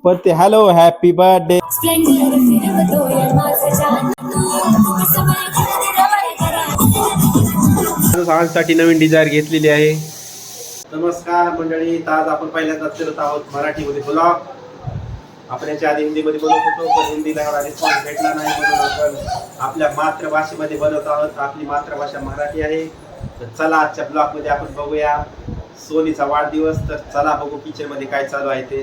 पण ते hello happy birthday साठी नवीन डिझायर घेतलेली आहे. नमस्कार मंडळी, आज आपण पहिल्यांदा करत आहोत मराठीमध्ये ब्लॉग. आपण याच्या आधी हिंदीमध्ये बनवत होतो, पण हिंदीला एवढा रिस्पॉन्स भेटला नाही, म्हणून आपण आपल्या मातृभाषेमध्ये बनवत आहोत. आपली मातृभाषा मराठी आहे. तर चला आजच्या ब्लॉगमध्ये आपण बघूया सोनीचा वाढदिवस. तर चला बघू किचन मध्ये काय चालू आहे ते.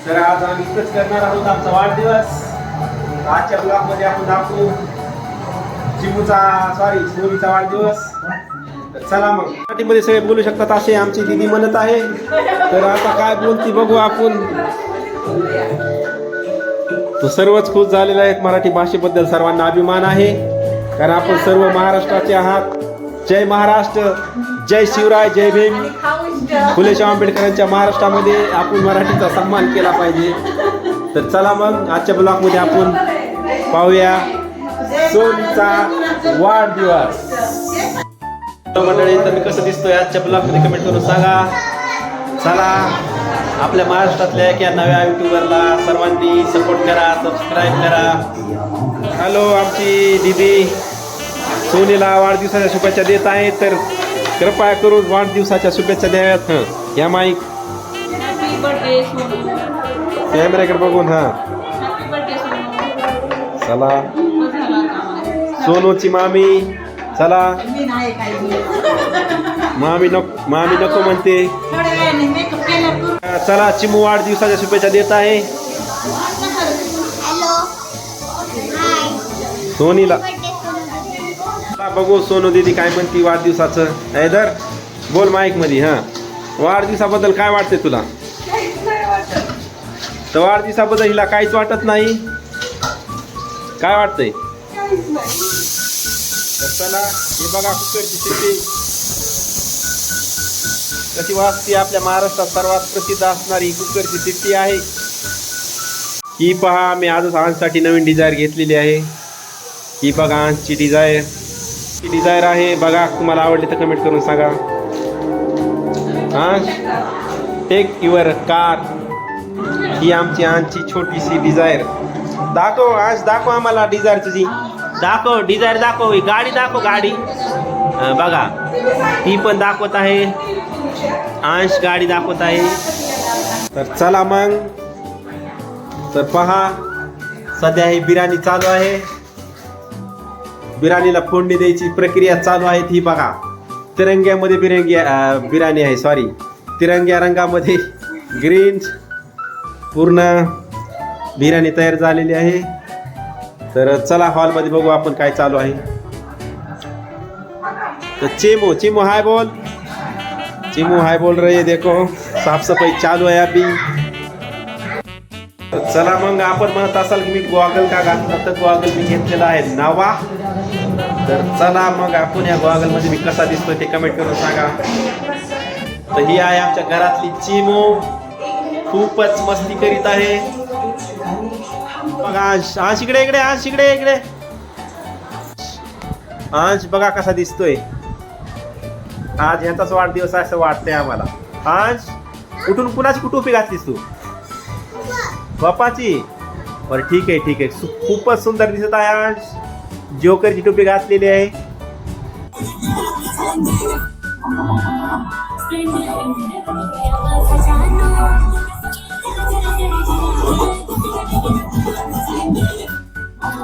तर आज आम्ही इतकंच करणार आहोत आमचा वाढदिवस. आजच्या ब्लॉग मध्ये आपण दाखवू सोनीचा वाढदिवस. तर चला मग मराठीमध्ये सगळे बोलू शकतात असे आमची दीदी म्हणत आहे. तर आता काय बोलती बघू आपण. तो सर्वच खुश झालेले आहेत. मराठी भाषेबद्दल सर्वांना अभिमान आहे, कारण आपण सर्व महाराष्ट्राचे आहात. जय महाराष्ट्र, जय शिवराय, जय भीम. फुले आंबेडकरांच्या महाराष्ट्रामध्ये आपण मराठीचा सन्मान केला पाहिजे. तर चला मग आजच्या ब्लॉग मध्ये आपण पाहूया सोनीचा वाढदिवस. मंडळी, तर मी कसं दिसतोय आजच्या ब्लॉग मध्ये कमेंट करून सांगा. चला आपल्या महाराष्ट्रातल्या एका नव्या युट्यूबरला सर्वांनी सपोर्ट करा, सबस्क्राईब करा. हॅलो, आमची दीदी सोनीला वाढदिवसाच्या शुभेच्छा देत आहे. तर कृपया करून वाढदिवसाच्या शुभेच्छा द्याव्यात. या माईक कॅमेऱ्याकडे बघून. चला सोनूची मामी. चला मामी नको म्हणते. चला चिमू वाढदिवसाच्या शुभेच्छा देत आहे सोनीला. बघू सोनू दीदी काय म्हणती वाढदिवसाचं. हैदर बोल माईक मध्ये. वाढदिवसाबद्दल काय वाटते तुला? तर वाढदिवसाबद्दल हिला काहीच वाटत नाही. काय वाटतंय? तर चला हे बघा कुकरची शिट्टी कशी वाजते. आपल्या महाराष्ट्रात सर्वात प्रसिद्ध असणारी कुकरची शिट्टी आहे ही. पहा, मी आजच आंशसाठी नवीन डिझायर घेतलेली आहे. ही बघा आंशची डिझायर आहे. बघा, तुम्हाला आवडली तर कमेंट करून सांगा. आंश टेक युअर कार. ही आमची आंशची छोटीशी डिझायर. दाखव आंश, दाखव आम्हाला डिझायरची. दाखव डिझायर, दाखव गाडी, दाखव गाडी. बघा ही पण दाखवत आहे. आंश गाडी दाखवत आहे. तर चला मग. तर पहा, सध्या ही बिर्याणी चालू आहे. बिर्याणीला फोडणी द्यायची प्रक्रिया चालू आहे. ही बघा तिरंग्यामध्ये बिर्याणी आहे. सॉरी, तिरंग्या रंगामध्ये ग्रीन पूर्ण बिर्याणी तयार झालेली आहे. तर चला हॉलमध्ये बघू आपण काय चालू आहे. तर चिमू हाय बोल. चिमू हाय बोल रहे. देखो साफसफाई चालू आहे अभी. चला मग आपण म्हणत असाल की मी गॉगल का घातला, तर गॉगल मी घेतलेला आहे नवा. तर चला मग आपण या गॉगल मध्ये मी कसा दिसतोय ते कमेंट करून सांगा. तर ही आहे आमच्या घरातली चिमू. खूपच मस्ती करीत आहे. बघा आंश इकडे आंश इकडे. आंश बघा कसा दिसतोय. आज ह्याचाच वाढदिवस असं वाटतंय आम्हाला. आंश कुठून कुणाची टोपी घातलीस तू? बापाची. बरं ठीक आहे. खूपच सुंदर दिसत आहे आंश. जोकरची टोपी घातलेली आहे.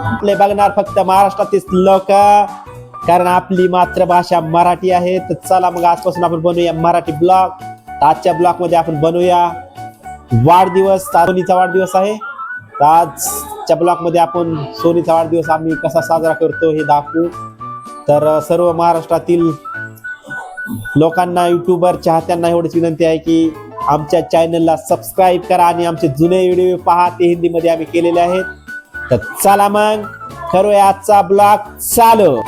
आपले बघणार फक्त महाराष्ट्रातील लोक. कारण आपली मातृभाषा मराठी आहे. तर चला मग आजपासून आपण बनवूया मराठी ब्लॉग. आजच्या ब्लॉग मध्ये आपण बनवूया वाढदिवस. सोनीचा वाढदिवस आहे. तर आजच्या ब्लॉग मध्ये आपण सोनीचा वाढदिवस आम्ही कसा साजरा करतो हे दाखवू. तर सर्व महाराष्ट्रातील लोकांना, युट्यूबर चाहत्यांना एवढीच विनंती आहे की आमच्या चॅनलला सबस्क्राईब करा आणि आमचे जुने व्हिडिओ पहा. ते हिंदीमध्ये आम्ही केलेले आहेत. तर चला मग करूया आजचा ब्लॉग चालू.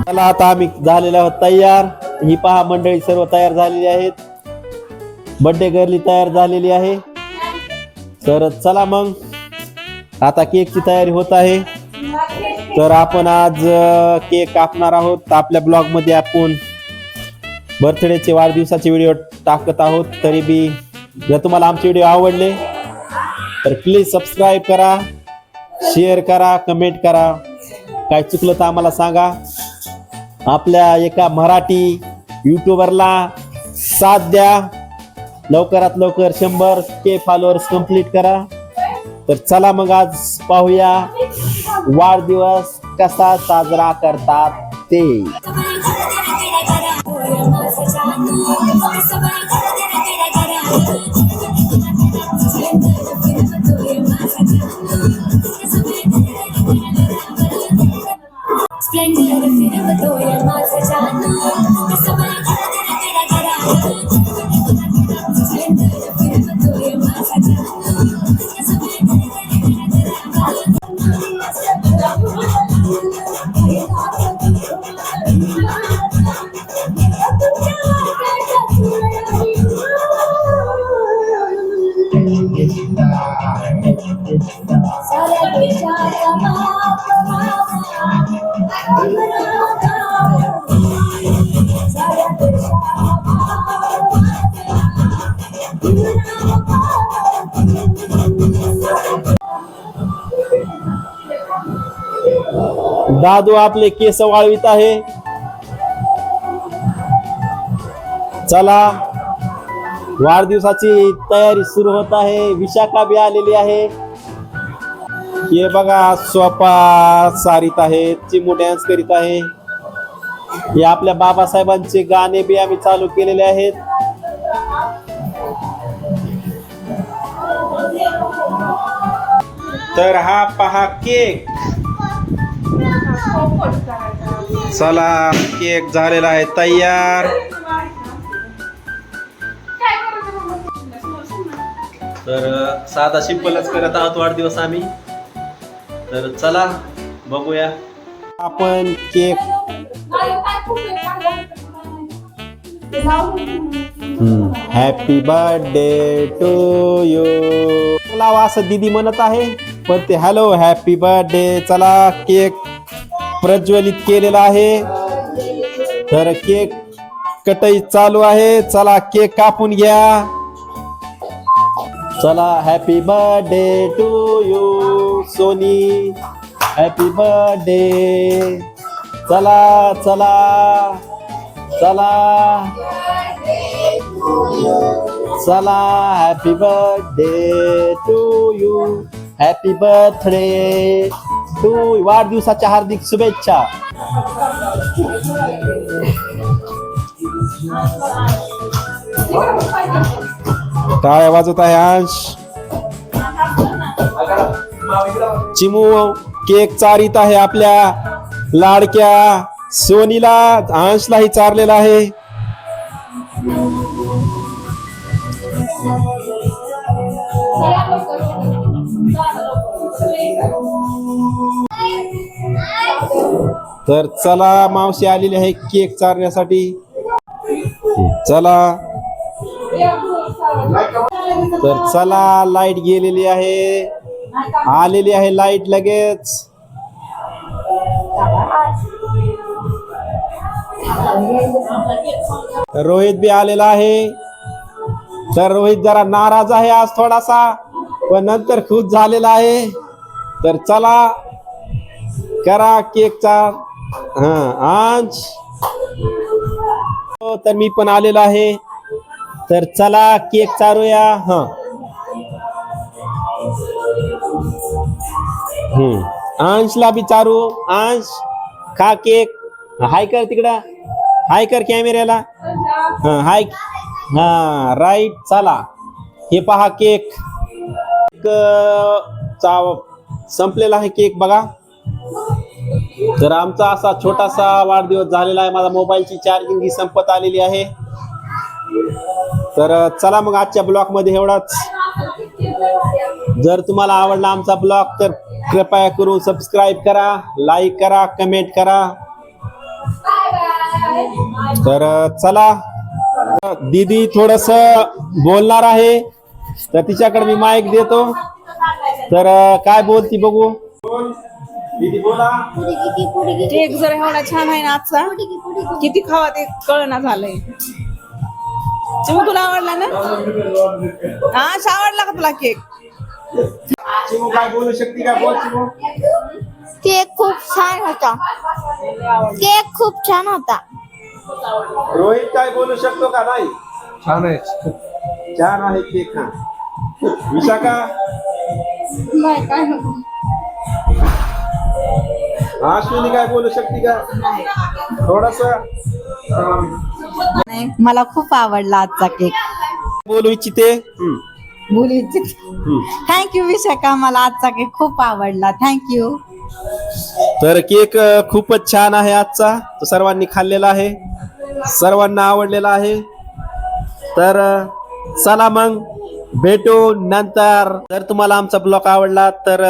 चला आता आम्ही झालेलो आहोत तयार. ही पहा मंडळी सर्व तयार झालेली आहेत. बर्थडे गर्ली तयार झालेली आहे. तर चला मग आता केकची तयारी होत आहे. तर आपण आज केक कापणार आहोत. आपल्या ब्लॉग मध्ये आपण बर्थडेचे वाढदिवसाचे व्हिडिओ टाकत आहोत. तरी बी जर तुम्हाला आमचे व्हिडिओ आवडले तर प्लीज सबस्क्राईब करा, शेअर करा, कमेंट करा. काय चुकलं तर आम्हाला सांगा. आपल्या एका मराठी युट्यूबरला साथ द्या. लवकरात लवकर 100K फॉलोअर्स कंप्लीट करा. तर चला मग आज पाहूया वाढदिवस कसा साजरा करतात ते. दादू आपले केस वाळवीत आहे. चला वाढदिवसाची तयारी सुरू होत आहे. विशाखा बी आलेली आहे. हे बघा सोपा सारीत आहे, चिमू डान्स करीत आहे. हे आपल्या बाबासाहेबांचे गाणे बी आम्ही चालू केलेले आहेत. तर हा पहा केक. चला केक झालेला आहे तयार. तर साधा सिंपलच करत आहोत वाढदिवस आम्ही. तर चला बघूया आपण cake. Happy birthday to you. लावा असं दीदी म्हणत आहे पण ते हॅलो हॅपी बर्थडे. चला केक प्रज्वलित केलेला आहे. तर केक कटाई चालू आहे. चला केक कापून घ्या. चला happy birthday to you Soni. Happy birthday. चला चला चला चला happy birthday to you. Happy birthday to. वाढदिवसाच्या हार्दिक शुभेच्छा. टाळ्या वाजवत आहे अंश. चिमू केक चारित आहे आपल्या लाडक्या सोनीला. अंशलाही चारलेला आहे. तर चला मावशी आलेली आहे केक चारण्यासाठी. चला तर चला लाईट गेलेली आहे. आलेली आहे लाईट लगेच. रोहित बी आलेला आहे. तर रोहित जरा नाराज आहे आज थोडासा, पण नंतर खुश झालेला आहे. तर चला करा केकचा अंश. तर मी पण आलेला आहे. तर चला केक चारूया. हा अंशला बी चारू. अंश खा केक. हाय कर तिकडं. हाय कर कॅमेऱ्याला. हा हाय. हा राईट. चला हे पहा केक. संपलेला आहे केक बघा. तर आमचा असा छोटासा वाढदिवस झालेला आहे. माझा मोबाईलची चार्जिंग ही संपत आलेली आहे. तर चला मग आजच्या ब्लॉग मध्ये एवढाच. जर तुम्हाला आवडला आमचा ब्लॉग तर कृपया करून सबस्क्राईब करा, लाईक करा, कमेंट करा. तर चला दीदी थोडस बोलणार आहे तर तिच्याकडे मी माईक देतो. तर काय बोलती बघू. दीदी बोला. केक जर एवढा छान आहे ना आजचा, किती खावा ते कळना झालंय. चिमू तुला आवडला ना? हा आवडला का तुला केक? चिमू काय बोलू शकते का? बोल चिमू. केक खूप छान होता. केक खूप छान होता. रोहित काय बोलू शकतो का? नाही छान आहे. छान आहे केक. हा विशाखा. नाही काय अश्विनी काय बोलू शकते का? थोडस मला खूप आवडला आजचा केक. बोलू इच्छिते. मुलीची थँक्यू विशाखा. मला आजचा केक खूप आवडला. थँक्यू. तर केक खूपच छान आहे आजचा. तो सर्वांनी खाल्लेला आहे, सर्वांना आवडलेला आहे. तर चला मग भेटू नंतर. जर तुम्हाला आमचा ब्लॉग आवडला तर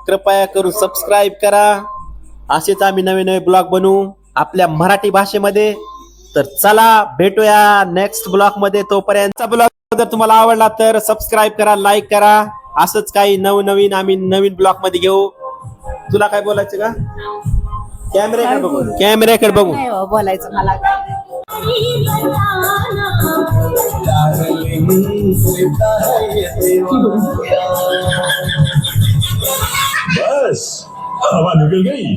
कृपया करून सबस्क्राईब करा. असेच आम्ही नवे नवे ब्लॉग बनवू आपल्या मराठी भाषेमध्ये. तर चला भेटूया नेक्स्ट ब्लॉग मध्ये. तोपर्यंतचा ब्लॉग जर तुम्हाला आवडला तर सबस्क्राईब करा, लाईक करा. असंच काही नवनवीन आम्ही नवीन ब्लॉग मध्ये घेऊ. तुला काय बोलायचं का? कॅमेऱ्याकडे बघू. कॅमेऱ्याकडे बघू. नाही हो, बोलायचं मला काय. बस हवा निकल गई.